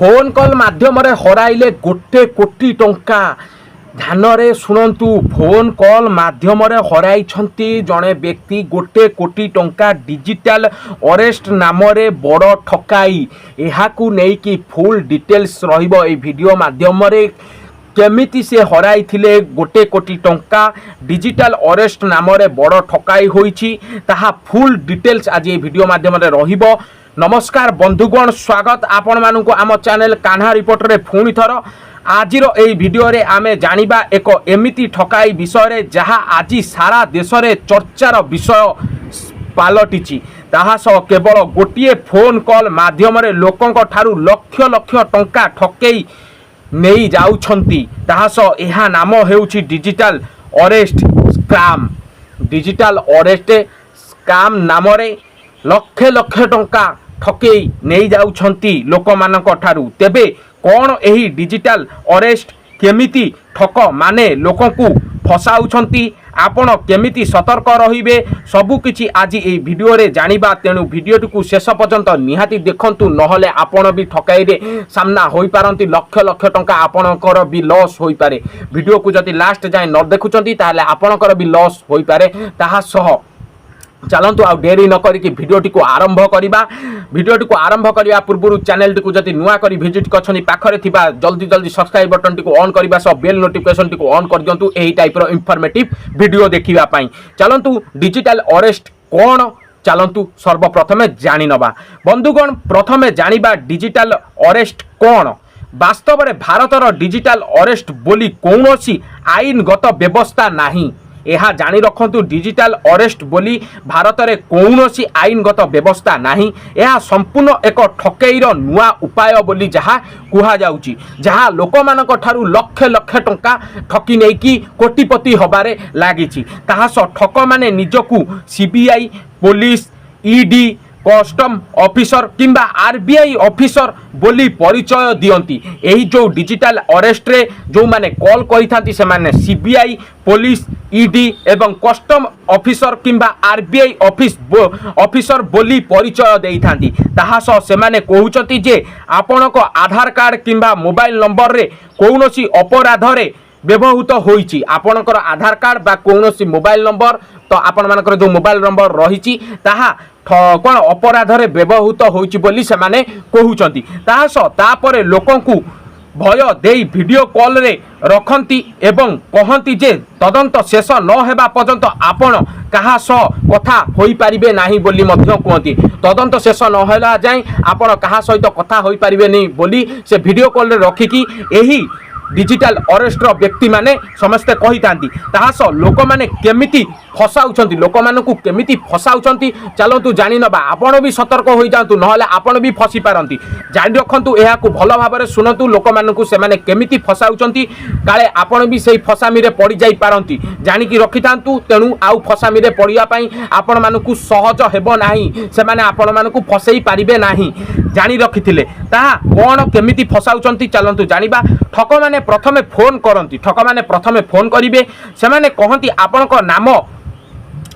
Phone call माध्यम हराइले गोटे कोटी टंका ध्यान रे शुणु फोन कॉल माध्यम हराई जड़े व्यक्ति गोटे कोटी टंका डिजिटल अरेस्ट नाम रे बड़ ठकाई यहाकू नेकी फुल डिटेल्स रहिबो ए वीडियो माध्यम रे केमिति से हराई थिले गोटे कोटी टंका डिजिटल अरेस्ट नाम रे बड़ ठकाई होईछि ताहा फुल डिटेल्स आज ए वीडियो माध्यम रे रहिबो। नमस्कार बंधुगण, स्वागत आपण मानू आम चैनल कान्हा रिपोर्ट रे पुणी थर। आजिर एई वीडियो रे आमे जानिबा एक एमिति ठकाई विषय रे जहा आज सारा देश रे चर्चार विषय पालटिछि। ताहा सह केवल गोटिए फोन कॉल माध्यम रे लोकंक ठारू लक्ष लक्ष टंका ठकेई नहीं जाउछंती। ताहा सह एहा नाम हेउछि digital arrest scam. Digital arrest scam नाम रे लक्ष लक्ष टंका ठकेई नहीं जाउछंती लोकमानक ठारू। तेबे कौन एही डिजिटल अरेस्ट केमिति ठक माने लोकंकु फसाउछंती, आपण केमिति सतर्क रहिबे सबु किछि आज ए वीडियो रे जानिबा। तेणु वीडियोटी को शेष पर्यंत निहाती देखंतु, नहले आपण भी ठकाई रे सामना होई पारंती। लक्ष लक्ष टंका आपणकर भी लॉस होई पारे। वीडियो को जदि लास्ट जाय न देखुचंती ताले आपणकर भी लॉस होई पारे। ताहा सह चलतु आ डेरी न करी भिडियोटी को आरंभ करवा। भिडियोटी को आरंभ करने पूर्व चैनल टी जदि नुआ करी विजिट कर पाखरे थिबा जल्दी जल्दी सब्सक्राइब बटन टी को ऑन करवा सह बेल नोटिफिकेशन टी को ऑन कर दियंतु एही टाइप रो इंफॉर्मेटिव वीडियो देखिबा पई। चलतु डिजिटल अरेस्ट कौन चलतु सर्वप्रथमे जानि नबा। बंधुगण, प्रथमे जानिबा डिजिटल अरेस्ट कौन। वास्तव में भारतर डिजिटल अरेस्ट बोली कौनसी आईनगत व्यवस्था नहीं। यह जानी रखु डिजिटल अरेस्ट बोली भारत में कौनसी आईनगत व्यवस्था नहीं। यह संपूर्ण एक ठकेईर नुआ उपाय बोली जहाँ कुहा जाउची, जहाँ लोक मानक ठारू लक्ष लक्ष टंका ठकी नेकी कोटिपति हबारे लागिची। ताहा सह ठक माने निजकू CBI, police, ED, custom officer किंबा आरबीआई ऑफिसर बोली परिचय दियंती। एही जो डिजिटल अरेस्ट रे जो माने कॉल करिथांती से माने सीबीआई, पुलिस, ईडी एवं कस्टम ऑफिसर किंबा आरबीआई ऑफिसर बोली परिचय देइथांती। ताहा सह से माने कहउचंती जे आपणक आधार कार्ड किंबा मोबाइल नंबर रे कौनसी अपराध रे व्यवहृत होईची। आपणकर आधार कार्ड बा कौनसी मोबाइल नंबर तो आपण मानकर जो मोबाइल नंबर रहिची ताहा कौन अपराध रे व्यवहृत होईची बोली से माने कहउचंती। ताहा सह तापरे लोकंकु भय देई वीडियो कॉल रे रखंती एवं कहंती जे तदंत शेष न हेबा पर्यंत आपण कहा सह कथा होई परिबे नाही बोली मध्य कहंती। तदंत शेष न होला जाय आपण कहा सहित कथा होई परिबे नहीं बोली से वीडियो कॉल रे रखिकी एही डिजिटल अरेस्ट व्यक्ति माने समस्ते कही थांती। ताहा सह लोक माने केमिति फसाउछंती, लोक मानकु केमिति फसाउछंती चलतु जानि नबा। आपण भी सतर्क होई जांतु, नहले आपण भी फसी पारंती। जानि रखंतु, एहाकु भल भाबरे सुनंतु लोक मानकु से माने केमिति फसाउछंती, काले आपण भी सेही फसामी रे पड़ी जाई पारंती। जानि कि रखि थांतु, तेनु आउ फसामी रे पड़िया पई आपण मानकु सहज हेबो नाही, से माने आपण मानकु फसेई पारिबे नाही। जानि रखिथिले ताहा कोन केमिति फसाउछंती चलंतु जानिबा। ठक माने प्रथमे फोन करती। ठक माने प्रथमे फोन करिवे, से माने कहंती आपणक नाम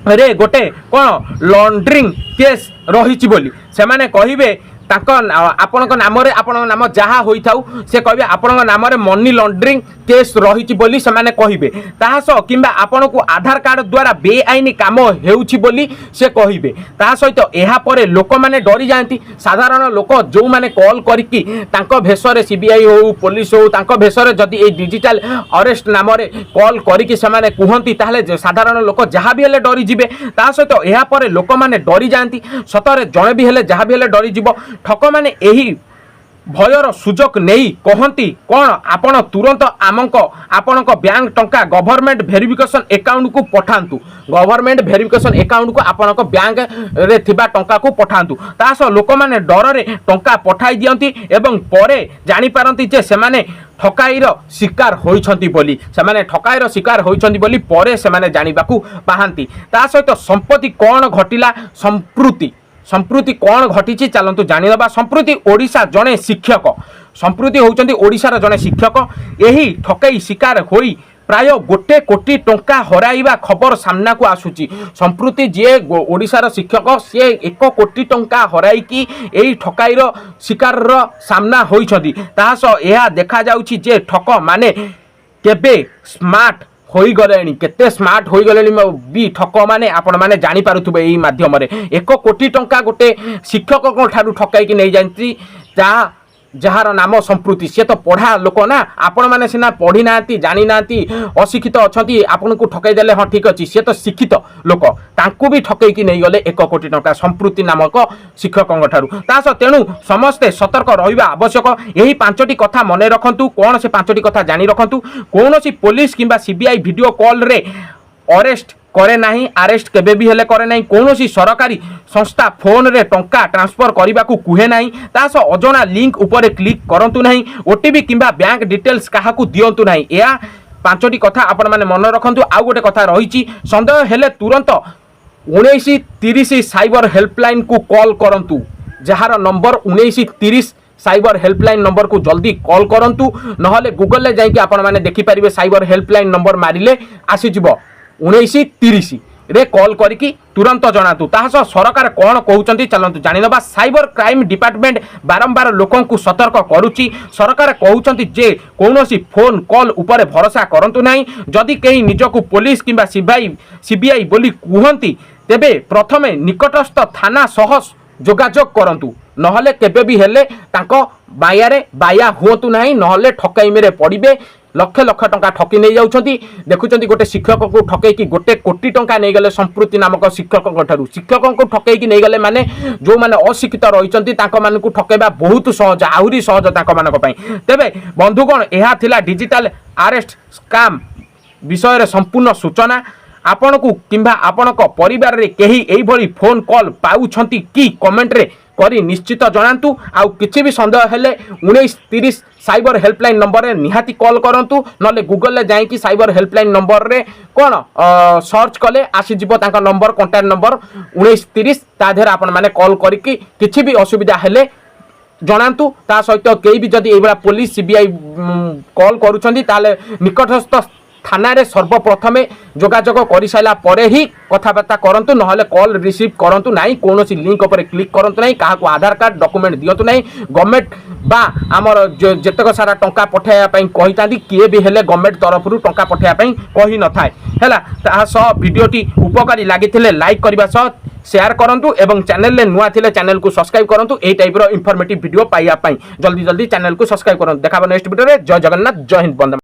रे गोटे कौन लॉन्ड्रिंग केस रही बोली। से माने कहिबे आपणक नाम रे आपणक नाम जहाँ होई थाउ से कहबे आपणक नाम रे मनी लॉन्ड्रिंग केस रही बोली से माने कहिबे। ताहा सह किंबा आपणकु आधार कार्ड द्वारा बेआईनी काम हेउछि बोली से कहिबे। ताहा सहित एहा परे लोक माने डरी जांती। साधारण लोक जो माने कॉल करिकी तांको भेषरे सीबीआई हो पुलिस हो तांको भेषरे जदि ए डिजिटल अरेस्ट नाम रे कॉल करिकी से माने कुहंती ताहले साधारण लोक जहाँ भी हेले डरी जिवे। ताहा सहित एहा परे लोक माने डरी जांती। सतरे जणे भी हेले जहाँ भी हेले डरी जिवो। ठक माने एही भयर सुजोग नहीं कहती कौन आपण तुरंत आपणक बैंक टंका गवर्नमेंट वेरिफिकेशन अकाउंट को पठांतु। गवर्नमेंट वेरिफिकेशन अकाउंट को आपणक बैंक रे थिबा टंका को पठांतु। तास लोक माने डर रे टंका पठाई दियंती एवं परे जानि पारंती जे से माने ठकाईर शिकार होइछंती बोली। से माने ठकाईर शिकार होइछंती बोली परे से माने जानिबाकू पाहांती। ता सहित संपत्ति कौन घटिला संप्रति कौन घटी चलतु जानिदबा। संप्रति ओडिशा जड़े शिक्षक, संप्रति होउचंती ओडिशार जड़े शिक्षक। यही ठकई शिकार होई प्राय 1 कोटी टंका हराइबा खबर सामना को आसुची। संप्रति जी ओडिशार शिक्षक सी 1 कोटी टंका हराइकी एई ठकाईर शिकार सामना होइछथि। तासह यह देखा जाउची जे ठक माने केबे स्मार्ट होई गलेनी, केते स्मार्ट होई गलेनी भी ठक माने आपण माने जानि पारुथबे एई माध्यम रे 1 कोटी टंका गोटे शिक्षक को ठारू ठकाई कि नै जानती जार नाम संप्रति सी तो पढ़ा लोक ना। आपण मैंने सीना पढ़ी ना जानी ना अशिक्षित अच्छा आपन को ठकई देले हाँ ठीक अच्छे सी तो शिक्षित लोक तांकु भी ठकईकी नहीं गले 1 कोटी टंका संप्रति नामक शिक्षकों ठारू। तास तेणु समस्ते सतर्क रहिबा आवश्यक। यही 5टी कथा मने रखंतु। कौन से 5टी कथा जानी रखंतु। कौन सी पुलिस किंबा सीबीआई वीडियो कॉल रे अरेस्ट करे नहीं, अरेस्ट केबे भी हेले करे नहीं। कौन सी सरकारी संस्था फोन रे टंका ट्रांसफर करने को कहे नहीं। तास अजଣା लिंक उपरे क्लिक करंतु नहीं। ओटीपी किंबा बैंक डिटेल्स काहा को दियंतु नहीं। या 5टी कथा आपण माने मन रखंतु। आउ गोटे कथा रही संदेह हेले तुरंत 1930 साइबर हेल्पलाइन को कॉल करंतु। Jar number 1930 cyber helpline number को जल्दी कॉल करंतु। नहले गूगल ले जाइए आपण माने देखि परिबे साइबर हेल्पलाइन नंबर मारिले आसी जिवो 1930 रे कॉल करिकी तुरंत जनातु। ताहा सरकार कौन कहउचंती चलंतु जानिनबा। साइबर क्राइम डिपार्टमेंट बारंबार लोकों को सतर्क करुची। सरकार कहउचंती जे कौनसी फोन कॉल उपरे भरोसा करंतु नहीं। जदि कहीं निजको पुलिस किंबा सीबीआई बोली कहती तेबे प्रथमे निकटस्थ थाना सह जोगाजोग करंतु। नहले केबे भी हेले तांको बायारे बाया हुअतु नहीं। नहले ठकाई मेरे पड़िबे। लक्ष लक्ष टंका ठकी नहीं जाउछंती। देखुछंती गोटे शिक्षक को ठकईकी 1 कोटी टंका नहीं गले संप्रति नामक शिक्षकों ठारू। शिक्षकों को ठकईकी नहीं गले माने जो माने अशिक्षित रहिछंती तांको माने को ठकेबा बहुत सहज, आहुरी सहज तांको मानक पई। तेबे बंधुगण यह थिला डिजिटल अरेस्ट स्काम विषय रे संपूर्ण सूचना। आपण को किंबा आपणक परिवार रे केही एई भली फोन कॉल पाउछंती कि कमेंट रे करी निश्चित जनातु। आउ किछि भी संदेह हेले 1930 साइबर हेल्पलाइन नंबर रे निहाती कॉल करंतु। नले गूगल ले जाई कि साइबर हेल्पलाइन नंबर रे कोन सर्च कले आसी जिवो तांका नंबर कांटेक्ट नंबर 1930 ता धेर आपण माने कॉल करिकि किछि भी असुविधा हेले जनातु। ता सहित केही भी जदि एबा पुलिस सीबीआई कॉल करूछंती ताले निकटस्थ थाना रे सर्वप्रथमे जोगाजोग कर सारा पर ही कथबार्ता करंतु। नहले कॉल रिसीव करंतु नहीं। कौन सी लिंक पर क्लिक करंतु नहीं। क्या आधार कार्ड डॉक्यूमेंट दियंतु नहीं। गवर्नमेंट बा आमर जेतक सारा टंका पठाइबा पई कहितांती किए भी हेले गवर्नमेंट तरफ रु टंका पठाइबा पई कहि न थाए हैला। ता सह वीडियोटी उपकारी लागिथिले लाइक करबा सह शेयर करंतु एवं चैनल ले नुआ थिले चैनल को सब्सक्राइब करंतु। ए टाइप रो इंफॉर्मेटिव वीडियो पाइबा पई जल्दी जल्दी चैनल को सब्सक्राइब करंतु। देखाबो नेक्स्ट वीडियो रे। जय जगन्नाथ, जय हिंद, बंदे।